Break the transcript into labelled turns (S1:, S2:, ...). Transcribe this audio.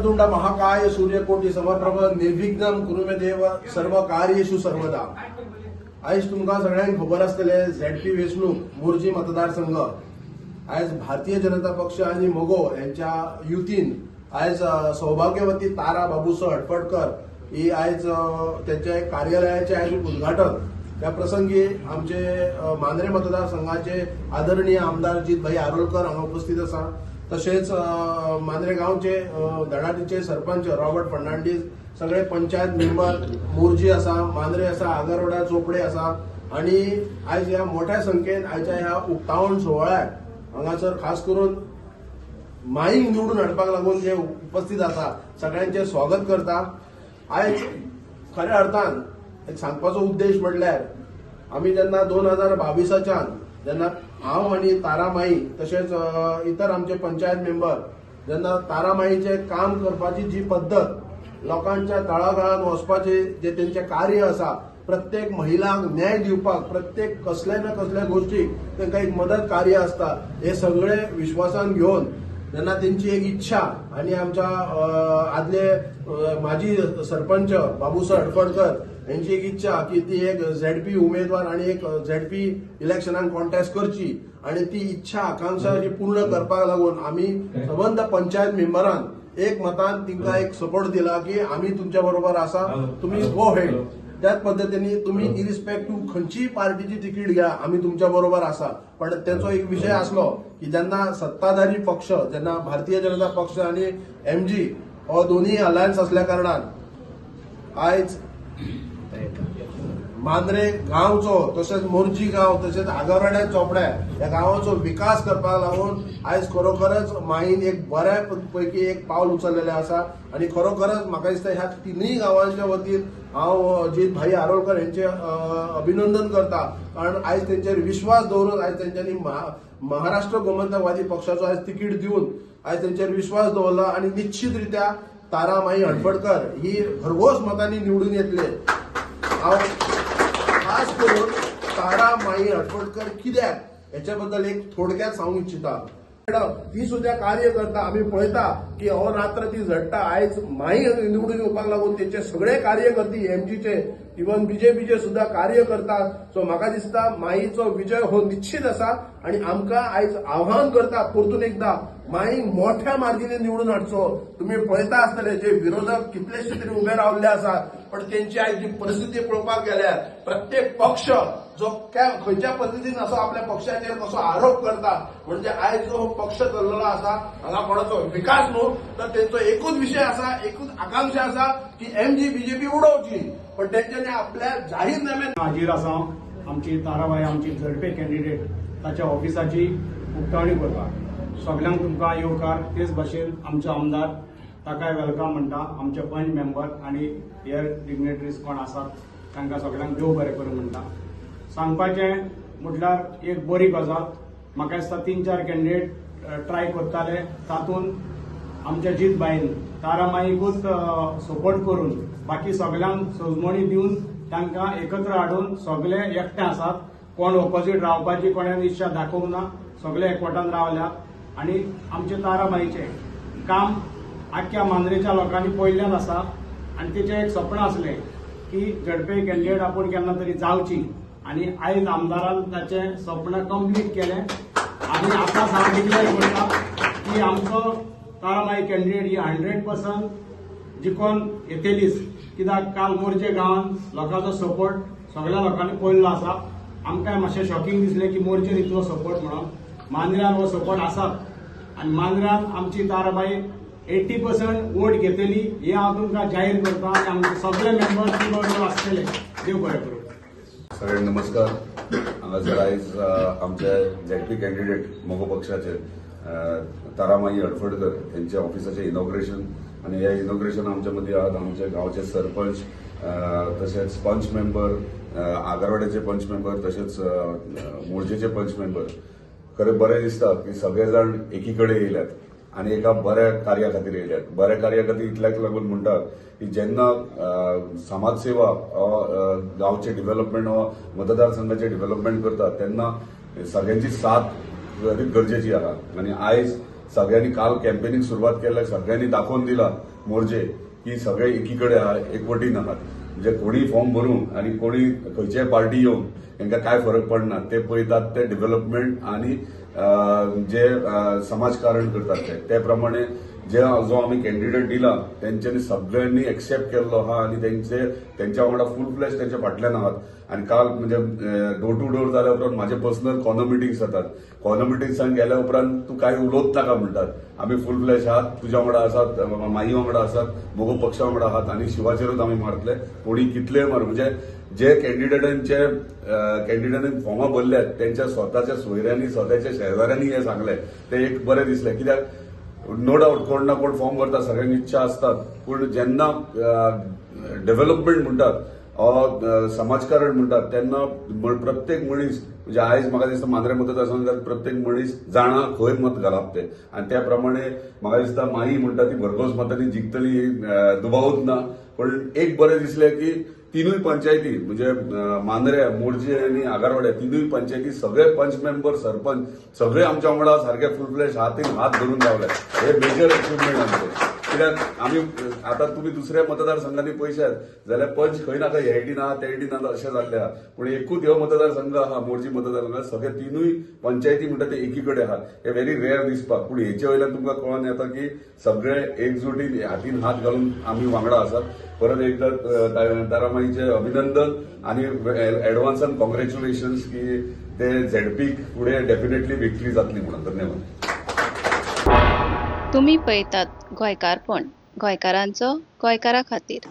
S1: वक्रतुंड महाकाय सूर्यकोटी समप्रभ निर्विघ्नं कुरु मे देव सर्व कार्येषु सर्वदा। आयज तुमकां सगळ्यांक खबर आसतले झेडपी वेंचणूक मोर्जी मतदारसंघ आयज भारतीय जनता पक्ष आणि मोगो यांच्या युतीन आयज सौभाग्यवती तारा बाबूसो हटफडकर ही आयज त्यांच्या कार्यालयाचे आयज उद्घाटन त्या प्रसंगी आमचे मांद्रे मतदारसंघाचे आदरणीय आमदार जितभाई आरोलकर हांगा उपस्थित आसा। तसेच मांद्रे गांवचे धडाटीचे सरपंच रॉबर्ट फर्नांडीस, सगळे पंचायत मेंबर मोर्जी आसा, मांद्रे आसा, आगरवाडा चोपडे आसा आणि आयज ह्या मोठ्या संख्येन आयच्या ह्या उक्तावण सोहळ्याक हांगासर खास करून माईक निवडून हाडपाक लागून जे उपस्थित आसा सगळ्यांचे स्वागत करता। आयज खऱ्या अर्थान एक सांगपाचो उद्देश म्हटल्यार आमी जेन्ना 2022च्यान जेन्ना हांव आणि तारामाई तसेच इतर आमचे पंचायत मेंबर जेन्ना तारामाईचे काम करपाची जी पद्धत लोकांच्या तळागाळात वचपाचे जे त्यांचे कार्य आसा, प्रत्येक महिलांक न्याय दिवपाक प्रत्येक कसले ना कसल्या गोष्टीक तांकां एक मदत कार्य आसता, हे सगळे विश्वासान घेवन जेन्ना त्यांची एक इच्छा आणि आमच्या आदले माजी सरपंच बाबूसो हटफडकर यांची एक इच्छा की ती एक झेडपी उमेदवार आणि एक झेडपी इलेक्शनाक कॉन्टेस्ट करची आणि ती इच्छा आकांक्षा पूर्ण करपाक लागून आम्ही संबंध पंचायत मेंबरान एक मतान तिंका एक सपोर्ट दिला की आम्ही तुमच्या बरोबर आसा, तुम्ही गो हेड। त्याच पद्धतीने तुम्ही इरिस्पेक्टिव्ह खंयचीय पार्टीची तिकीट घ्या, आम्ही तुमच्या बरोबर आसा। पण त्याचो एक विषय असलो की जेन्ना सत्ताधारी पक्ष जेन्ना भारतीय जनता पक्ष आणि एमजी हो दोन्ही अलायन्स असल्या कारणान आयज मांद्रे गांवचो तसेच मोर्जी गांव तसेच आगरवाड्या चोपड्या या गांवाचो विकास करपाक लागून आयज खरोखरच माईन एक बऱ्या पैकी एक पावल उचललेले आसा आणि खरोखरच म्हाका दिसता ह्या तिनूय गांवांच्या वतीन हांव जितभाई आरोलकर यांचे अभिनंदन करता, कारण आयज तेंचेर विश्वास दवरून आयज तेंच्यांनी महाराष्ट्र गोमंतकवादी पक्षाचो आयज तिकीट दिवन आयज तेंचेर विश्वास दवरला आणि निश्चितरित्या तारामाई हटफडकर ही भरघोस मतांनी निवडून येतले। हांव खास करून तारामाई हटफडकर कित्याक हेच्या बद्दल एक थोडक्यात सांगूंक इच्छिता। ती सुद्धा कार्य करता, आम्ही पळयता की अहोरात्र ती झडटा। आयज माई निवडून येवपाक लागून तेंचे सगळे कार्यकर्ते एमजीचे इवन बीजेपीचे सुद्धा कार्य करतात। सो म्हाका दिसता माईचो विजय हो निश्चित आसा आणि आमकां आयज आव्हान करता परतून एकदा माईक मोठ्या मार्जिनीन निवडून हाडचो। तुम्ही पळयता आसतले जे विरोधक कितलेशे तरी उभे रावल्ले आसात, पण त्यांची आयज जी परिस्थिती पळोवपाक गेल्यार प्रत्येक पक्ष जो खंयच्या पद्धतीन असो आपल्या पक्षाचेर कसो आरोप करता, म्हणजे आयज जो पक्ष चल्लेलो आसा हांगा कोणाचो विकास न्हू तर तेंचो एकूच विषय आसा, एकूच आकांक्षा आसा की एमजी बीजेपी उडोवची। पण तेंच्यांनी आपल्या जाहीरनाम्यात
S2: हाजीर आसा आमची ताराबाई आमची झडपे कॅन्डिडेट ताच्या ऑफिसाची उक्तावणी करपाक। सगळ्यांक तुमकां येवकार तेच भाशेन आमचो आमदार ताकाय वेलकम म्हणटा, आमचे पंच मेंबर आणि हेर डिग्नेटरीज कोण आसात तांकां सगळ्यांक देव बरें करूं म्हणटा। सांगपाचें म्हटल्यार एक बरी गजाल, म्हाका दिसता 3-4 कॅन्डिडेट ट्राय करताले, तातूंत आमच्या जितबाईन तारामाईकूच सपोर्ट करून बाकी सगळ्यांक सोजमणी दिवन तांकां एकत्र हाडून सगळे एकटे आसात, कोण ऑपोजीट रावपाची कोणें इच्छा दाखोवंक ना, सगळे एकवटान रावल्यात आणि आमचे तारामाईचे काम आख्ख्या मांद्रेच्या लोकांनी पळयल्लें आसा आणि तेचें एक स्वप्न आसलें की झडपे कॅन्डिडेट आपूण केन्ना तरी जावची आणि आयज आमदारान ताचें स्वप्न कंप्लीट केलें आणि आतां हांव डिक्लेअर करता की आमचो तारामाई कॅन्डिडेट ही 100% जिखून येतलीच, कित्याक काल मोर्जे गांवांत लोकांचो सपोर्ट सगळ्या लोकांनी पळयल्लो आसा। आमकांय मातशें शॉकिंग दिसलें की मोर्जेन इतलो सपोर्ट म्हणून, मांद्र्यान हो सपोर्ट आसात आणि मांद्र्यान आमची ताराबाई 80% वोट घेतली हे हांव तुमकां जाहीर करता आणि आमचे सगळे मेंबर ती बरोबर आसतले। देव बरें करूं।
S3: सगळ्यांक नमस्कार। हांगासर आयज आमचे झेडपी कॅन्डिडेट मोगो पक्षाचे तारामाई हटफडकर यांच्या ऑफिसाचे इनॉग्रेशन आणि ह्या इनॉग्रेशन आमच्या मदीं आहात आमचे गांवचे सरपंच तसेच पंच मेंबर, आगरवाड्याचे पंच मेंबर तसेच मोर्जेचे पंच मेंबर। खरें बरें दिसता की सगळे जाण एकीकडे येयल्यात आणि एका बऱ्या कार्या खातीर येयल्यात। बऱ्या कार्या खातीर इतल्याक लागून म्हणटा की जेन्ना समाजसेवा गांवचे डेव्हलपमेंट वा मतदारसंघाचे डेव्हलपमेंट करता तेन्ना सगळ्यांची साथ गरजेची आहा आणि आयज सगळ्यांनी काल कॅम्पेनिंग सुरुवात केल्या, सगळ्यांनी दाखवून दिला मोर्चे की सगळे एकीकडे आहात, एकवटीन आहात. म्हणजे कोणी फॉर्म भरून आणि कोणी खंयच्याय पार्टी येऊन तांकां काय फरक पडना. ते पळयतात ते डेव्हलपमेंट आणि जे समाजकारण करतात ते प्रमाणे जो आम्ही कॅन्डिडेट दिला त्यांच्यानी सगळ्यांनी एक्सेप्ट केल्लो आहा आणि त्यांच्या वांगडा फुल फ्लॅश त्यांच्या फाटल्यान आहात. आणि काल म्हणजे डोर टू डोर जाल्या उपरांत माझे पर्सनल कॉर्नर मिटिंग्स जातात. कॉर्नर मिटिंग्सांक गेल्या उपरांत तू काय उलोवच नाका म्हणटात. आम्ही फुल फ्लॅश आहात, तुझ्या वांगडा आसात, माई वांगडा आसात, मोगो पक्षा वांगडा आहात आणि शिवाचेरूच आम्ही मारतले. कोणी कितले मार म्हणजे जे कॅन्डिडेटांनी फॉर्मां भरल्यात त्यांच्या स्वताच्या सोयऱ्यांनी स्वताच्या शेजाऱ्यांनी हे सांगले ते एक बरें दिसलें. कित्याक नो डाऊट कोण ना कोण फॉर्म भरता, सगळ्यांनी इच्छा असतात, पण जेन्ना डेव्हलपमेंट म्हणटात समाजकारण म्हणटात तेन्ना प्रत्येक मनीस म्हणजे आयज म्हाका दिसता मांद्रे मतदारसंघात प्रत्येक मनीस जाणा खंय मत घालप ते. आणि त्या प्रमाणे म्हाका दिसता माई म्हणटा ती भरघोस मतांनी जिखतली दुबावूच ना. पण एक बरें दिसलें की तिनूय पंचायती म्हणजे मांद्रे, मोरजे आणि आगारवाड्या तिनूय पंचायती सगळे पंच मेंबर, सरपंच सगळे आमच्या वांगडा सारखे फुल फ्लॅश हातीन हात धरून रावले. हे मेजर अचिव्हमेंट आमचे. कित्याक आम्ही आता तुम्ही दुसऱ्या मतदारसंघांनी पळयशात जाल्यार पंच खंय नाका, हे इटीन आहा ते इटीन आहा अशें जाल्ले आहा. पूण एकूच ह्यो मतदारसंघ आहा मोरजी मतदारसंघ सगळे तिनूय पंचायती म्हणटा ते एकीकडे आहात. हे व्हेरी रेअर दिसपाक. पूण हेचे वयल्यान तुमकां कळून येता की सगळे एकजुटीन हातीन हात घालून आम्ही वांगडा आसात. परत एकदा तारामाईचे अभिनंदन आणि एडव्हान्सान कॉंग्रॅच्युलेशन्स की ते झेडपीक पुढे डेफिनेटली विक्ट्री जातली म्हणून. धन्यवाद.
S4: तुम्ही पळयतात गोंयकारपण, गोंयकारांचो गोंयकारा खातीर.